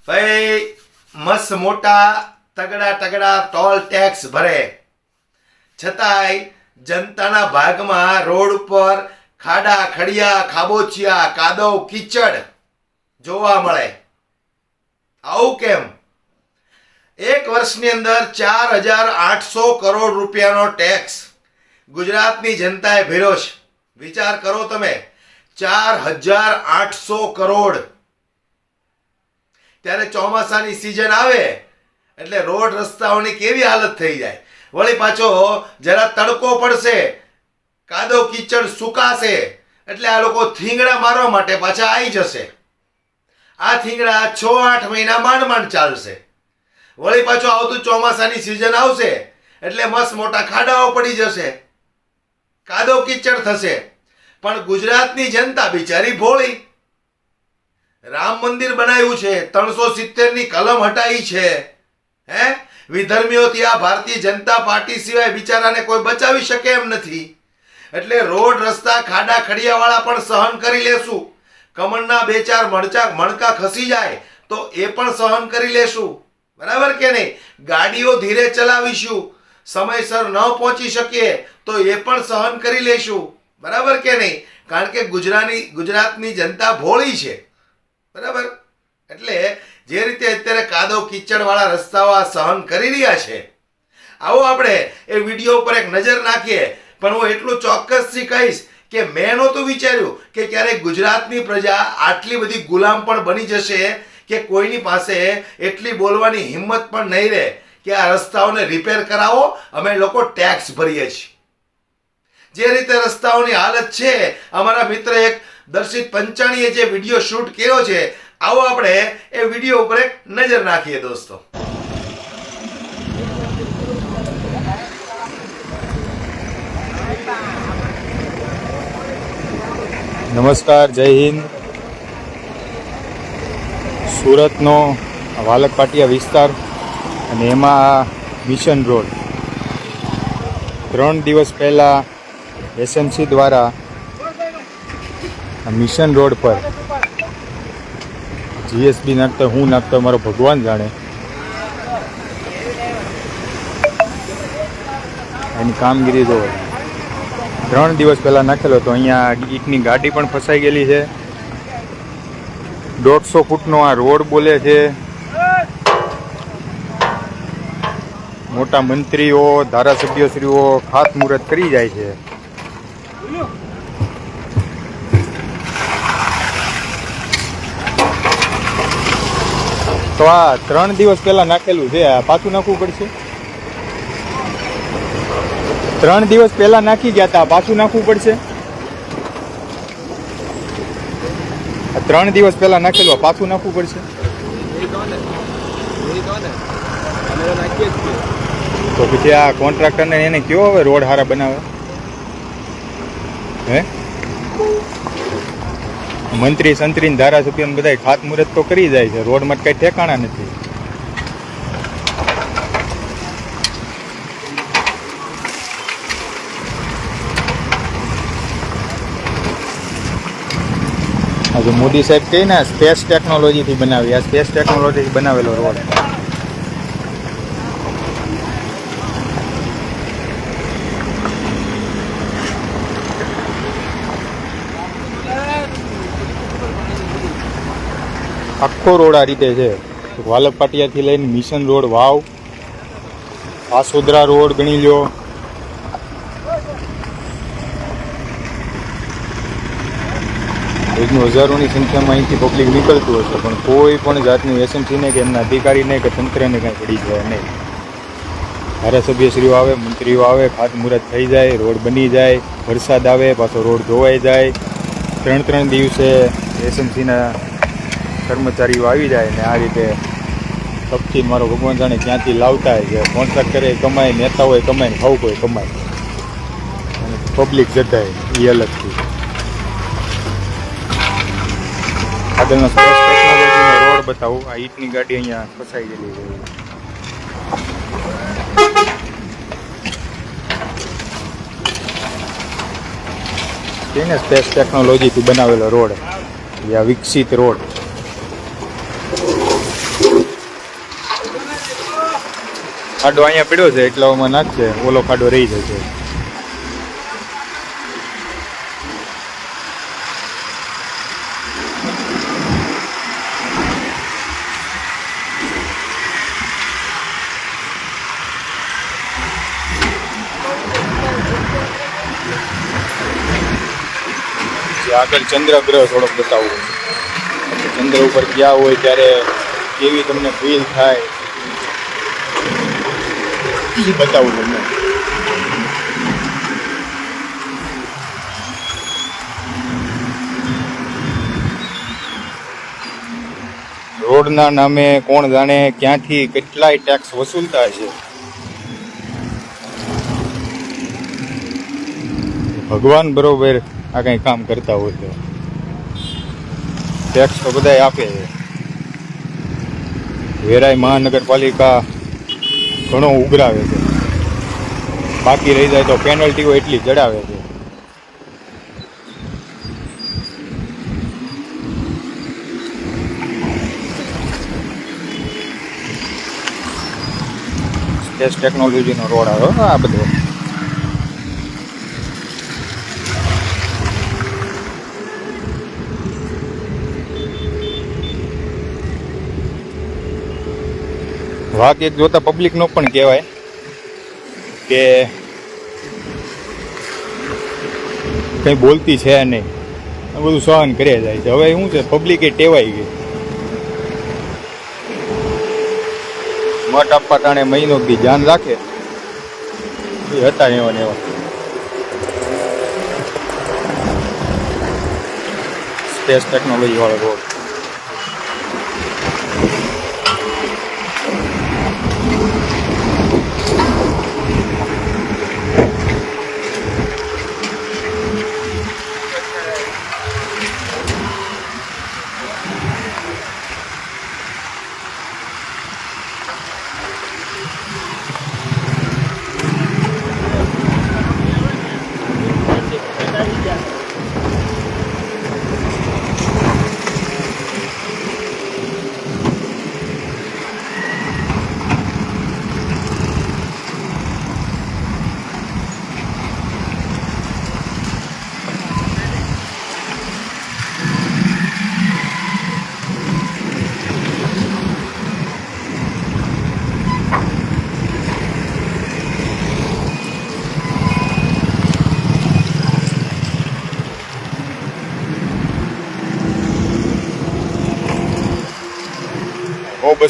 ભાઈ મસ્ત મોટા તગડા તગડા ટોલ ટેક્સ ભરે છતાંય જનતાના ભાગમાં રોડ પર ખાડા ખડિયા ખાબોચિયા કાદવ કીચડ જોવા મળે. આવું કેમ? એક વર્ષની અંદર 4,800 કરોડ રૂપિયાનો ટેક્સ ગુજરાતની જનતાએ ભર્યો છે. વિચાર કરો તમે, 4,800 કરોડ. ત્યારે ચોમાસાની સિઝન આવે એટલે રોડ રસ્તાઓની કેવી હાલત થઈ જાય. વળી પાછો જરા તડકો પડશે, કાદવ કીચડ સુકાશે એટલે આ લોકો થીંગડા મારવા માટે પાછા આવી જશે. આ થીંગડા 6-8 મહિના માંડ ચાલશે. વળી પાછો આવતું ચોમાસાની સિઝન આવશે એટલે મસ્ત મોટા ખાડાઓ પડી જશે, કાદવ કીચડ થશે. પણ ગુજરાતની જનતા બિચારી ભોળી. રામ મંદિર બનાવ્યું છે, 370 ની કલમ હટાવી છે, વિધર્મીઓથી આ ભારતીય જનતા પાર્ટી સિવાય બિચારાને કોઈ બચાવી શકે એમ નથી. એટલે રોડ રસ્તા ખાડા ખડિયા વાળા પણ સહન કરી લેશું. કમળના 2-4 મણકા ખસી જાય તો એ પણ સહન કરી લેશું. બરાબર કે નહીં? ગાડીઓ ધીરે ચલાવીશું, સમયસર ન પહોંચી શકીએ તો એ પણ સહન કરી લેશું. બરાબર કે નહીં? કારણ કે ગુજરાતની જનતા ભોળી છે. બરાબર? એટલે જે રીતે અત્યારે કાદવ કીચડ વાળા રસ્તાઓ આ સહન કરી રહ્યા છે, આવો આપણે એ વિડીયો ઉપર એક નજર નાખીએ. પણ હું એટલું ચોક્કસથી કહીશ કે મેં નહોતું વિચાર્યું કે ક્યારેક ગુજરાતની પ્રજા આટલી બધી ગુલામ પણ બની જશે કે કોઈની પાસે એટલી બોલવાની હિંમત પણ નહીં રહે કે આ રસ્તાઓને રિપેર કરાવો, અમે લોકો ટેક્સ ભરીએ છીએ. જે રીતે રસ્તાઓની હાલત છે, અમારા મિત્ર એક દર્શિત પંચાણીએ જે વિડીયો શૂટ કર્યો છે, આવો આપણે એ વિડીયો ઉપર એક નજર નાખીએ દોસ્તો. નમસ્કાર, જય હિન્દ. સુરતનો વાલક પાટિયા વિસ્તાર અને એમાં મિશન રોડ 3 દિવસ પહેલાં એસએમસી દ્વારા મિશન રોડ પર જીએસબી નાખતો હું નાખતો મારો ભગવાન જાણે એની કામગીરી જો 3 દિવસ પહેલાં નાખેલો તો અહીંયા ઈંટની ગાડી પણ ફસાઈ ગયેલી છે. 150 ફૂટનો આ રોડ બોલે છે. મોટા મંત્રીઓ, ધારાસભ્યશ્રીઓ ખાતમુહૂર્ત કરી જાય છે. તો આ 3 દિવસ પહેલાં નાખેલું છે, આ પાછું નાખવું પડશે. 3 દિવસ પહેલાં નાખી ગયા હતા, પાછું નાખવું પડશે. 3 દિવસ પહેલાં નાખેલું, પાછું નાખવું પડશે. તો પછી આ કોન્ટ્રાક્ટરને એને કયો હવે રોડ સારા બનાવે. હે, મંત્રી સંત્રી ધારાસભ્ય બધા ખાતમુહૂર્ત તો કરી જાય છે, રોડમાં કઈ ઠેકાણા નથી. આજે મોદી સાહેબ કહે ને સ્પેસ ટેકનોલોજીથી બનાવી, આ સ્પેસ ટેકનોલોજીથી બનાવેલો રોડ. આખો રોડ આ રીતે છે. વાલક પાટિયાથી લઈને મિશન રોડ, વાવ, આસોદરા રોડ ગણી લો. રોજનું હજારોની સંખ્યામાં અહીંથી પબ્લિક નીકળતું હશે, પણ કોઈ પણ જાતનું એસએમસીને કે એમના અધિકારીને કે તંત્રને કાંઈ પડી જાય નહીં. ધારાસભ્યશ્રીઓ આવે, મંત્રીઓ આવે, ખાતમુહૂર્ત થઈ જાય, રોડ બની જાય, વરસાદ આવે પાછો રોડ ધોવાઈ જાય. 3 દિવસે એસએમસીના કર્મચારીઓ આવી જાય ને આ રીતે તપથી મારો ભગવાન જાણે ક્યાંથી લાવતા હોય છે. કોન્ટ્રાક્ટરે કમાય, નેતાઓએ કમાય, ને ખાવું કોઈ કમાય અને પબ્લિક જતાય એ અલગથી. આગળનો સ્પેસ ટેકનોલોજીનો રોડ બતાવું. આ ઈંટની ગાડી અહીંયા ફસાઈ ગયેલી છે. એને સ્પેસ ટેકનોલોજીથી બનાવેલો રોડ, આ વિકસિત રોડ. ખાડો અહીંયા પડ્યો છે એટલામાં નાખશે, ઓલો ખાડો રહી જશે. આગળ ચંદ્ર ગ્રહ થોડોક બતાવવો, ચંદ્ર ઉપર ગયા હોય ત્યારે કેવી તમને ફીલ થાય એ બતાવું તમને. રોડના નામે કોણ જાણે ક્યાંથી કેટલાય ટેક્સ વસૂલતા છે. ભગવાન બરોબર આ કંઈ કામ કરતા હોય તો ટેક્સ તો બધાય આપે છે. વેરાઈ મહાનગરપાલિકા ઘણો ઉઘરાવે છે, બાકી રહી જાય તો પેનલ્ટીઓ એટલી જડાવે છે. સ્પેસ ટેકનોલોજીનો રોડ આવ્યો આ બધો. વાક એક જોતા પબ્લિકનો પણ કહેવાય કે કંઈ બોલતી છે નહીં, આ બધું સહન કરે જાય છે. હવે શું છે, પબ્લિકે ટેવાઈ ગઈ. મત આપવા ટાણે મહિનો દી ધ્યાન રાખે એ હતા ને એવા ને એવા. સ્પેસ ટેકનોલોજી વાળો રોડ.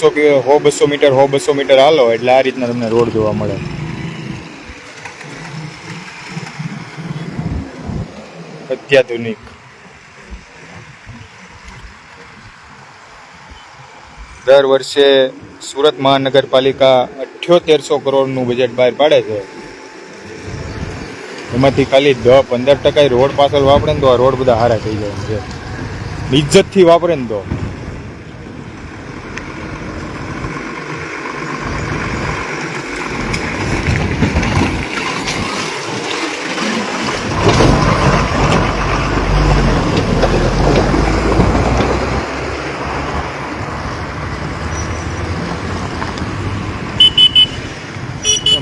સો બસો મીટર હાલો એટલે આ રીતના તમને રોડ જોવા મળે. અત્યાધુનિક. દર વર્ષે સુરત મહાનગરપાલિકા 7800 કરોડનું બજેટ બહાર પાડે છે. એમાંથી ખાલી 10-15% રોડ પાછળ વાપરે ને તો આ રોડ બધા હારા થઈ જાય છે. ઇજ્જતથી વાપરે ને તો.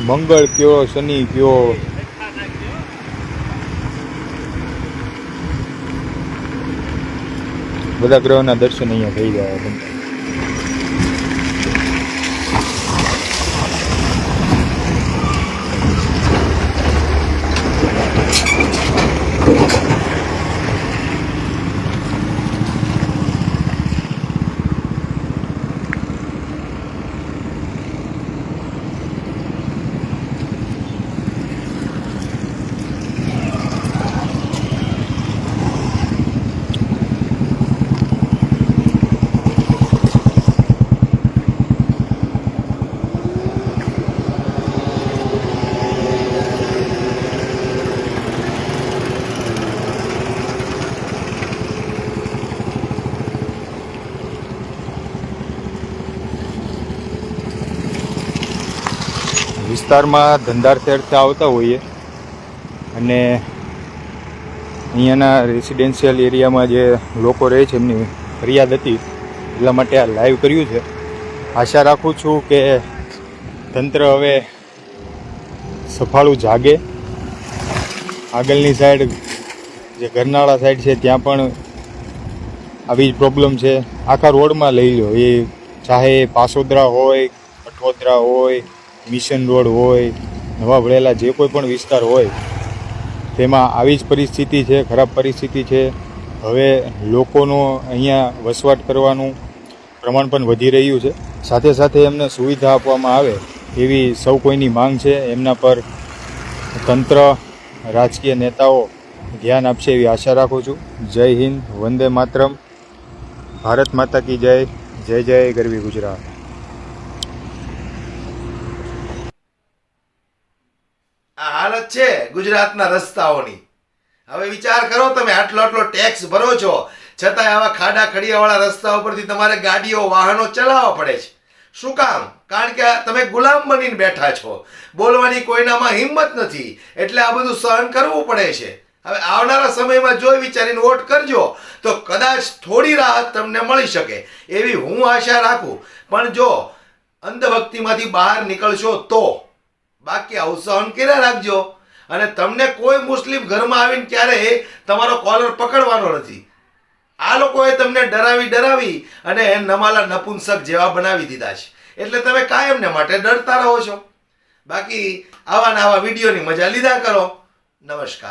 મંગળ કયો, શનિ કયો, બધા ગ્રહોના દર્શન અહીંયા થઈ જાય. વિસ્તારમાં ધંધાર્થે અર્થે આવતા હોઈએ અને અહીંયાના રેસિડેન્શિયલ એરિયામાં જે લોકો રહે છે એમની ફરિયાદ હતી, એટલા માટે આ લાઈવ કર્યું છે. આશા રાખું છું કે તંત્ર હવે સફાળું જાગે. આગળની સાઈડ જે ગરનાળા સાઈડ છે ત્યાં પણ આવી જ પ્રોબ્લેમ છે. આખા રોડમાં લઈ લો, એ ચાહે પાસોદરા હોય, કઠોદરા હોય, મિશન રોડ હોય, નવા વડેલા જે કોઈ પણ વિસ્તાર હોય તેમાં આવી જ પરિસ્થિતિ છે, ખરાબ પરિસ્થિતિ છે. હવે લોકોનો અહીંયા વસવાટ કરવાનું પ્રમાણ પણ વધી રહ્યું છે. સાથે સાથે એમને સુવિધા આપવામાં આવે એવી સૌ કોઈની માંગ છે. એમના પર તંત્ર, રાજકીય નેતાઓ ધ્યાન આપશે એવી આશા રાખું છું. જય હિન્દ, વંદે માતરમ, ભારત માતા કી જય, જય જય ગરવી ગુજરાત. આ હાલત છે ગુજરાતના રસ્તાઓની. હવે વિચાર કરો, તમે આટલો ટેક્સ ભરો છો છતાંય આવા ખાડા ખડિયાવાળા રસ્તા ઉપરથી તમારે ગાડીઓ, વાહનો ચલાવવા પડે છે. શું કામ? કારણ કે તમે ગુલામ બનીને બેઠા છો. બોલવાની કોઈનામાં હિંમત નથી, એટલે આ બધું સહન કરવું પડે છે. હવે આવનારા સમયમાં જોઈ વિચારીને વોટ કરજો તો કદાચ થોડી રાહત તમને મળી શકે એવી હું આશા રાખું. પણ જો અંધભક્તિમાંથી બહાર નીકળશો તો, બાકી આવું સહન કર્યા રાખજો. અને તમને કોઈ મુસ્લિમ ઘરમાં આવીને ક્યારેય તમારો કોલર પકડવાનો નથી. આ લોકોએ તમને ડરાવી અને નમાલા નપુંસક જેવા બનાવી દીધા છે. એટલે તમે કાયમને માટે ડરતા રહો છો. બાકી આવા વિડીયોની મજા લીધા કરો. નમસ્કાર.